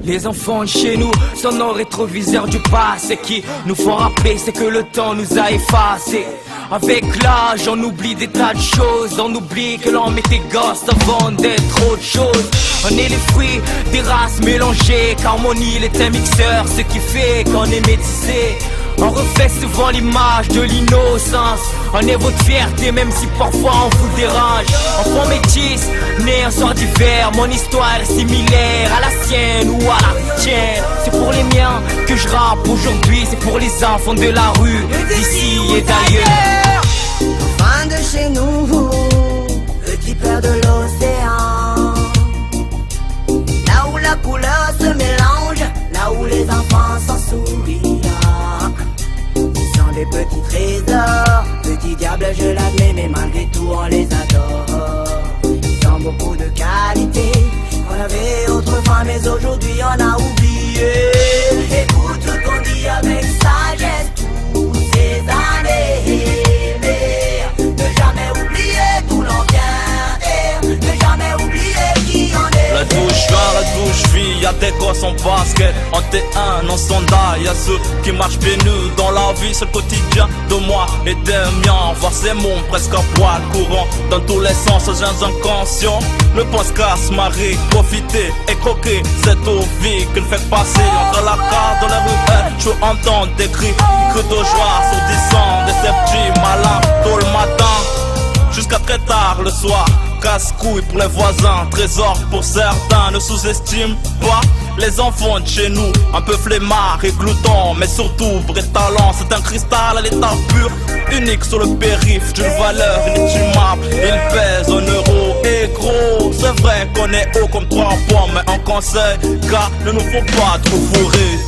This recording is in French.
Les enfants de chez nous sont nos rétroviseurs du passé qui nous font rappeler ce que le temps nous a effacé. Avec l'âge on oublie des tas de choses, on oublie que l'on était gosse avant d'être autre chose. On est les fruits des races mélangées, qu'harmonie est un mixeur, ce qui fait qu'on est métissé. On refait souvent l'image de l'innocence. On est votre fierté même si parfois on vous dérange. Enfant métis, né un soir d'hiver. Mon histoire est similaire à la sienne ou à la tienne. C'est pour les miens que je rappe aujourd'hui. C'est pour les enfants de la rue, d'ici et d'ailleurs. Enfants de chez nous, petits pères de l'océan. Là où la couleur se mélange, là où les enfants sont souriants. Des petits trésors, petits diables je l'admets, mais malgré tout on les adore. Ils ont beaucoup de qualités qu'on avait autrefois, mais aujourd'hui on a oublié. Écoute ce qu'on dit avec sagesse toutes ces années, mais ne jamais oublier d'où l'on vient et ne jamais oublier qui on est. La douche vient, la douche vie, y'a des gosses en basket, en T1, en sondage, y'a ceux qui marchent pieds nus dans la vie, c'est le quotidien de moi et des miens. Voir ces mondes presque à poil courant dans tous les sens, aux gens inconscients ne pensent qu'à se marier, profiter et croquer cette eau vie qu'ils fait passer entre la carte dans la rue. Je veux entendre des cris de joie sourdissants, des septimes malins tôt le matin jusqu'à très tard le soir. Casse-couille pour les voisins, trésor pour certains. Ne sous-estime pas les enfants de chez nous, un peu flemmards et gloutons, mais surtout vrai talent. C'est un cristal à l'état pur, unique sur le périph' d'une valeur inestimable. Il pèse en euros et gros. C'est vrai qu'on est haut comme 3 pommes, mais un conseil, car ne nous faut pas trop fourrer.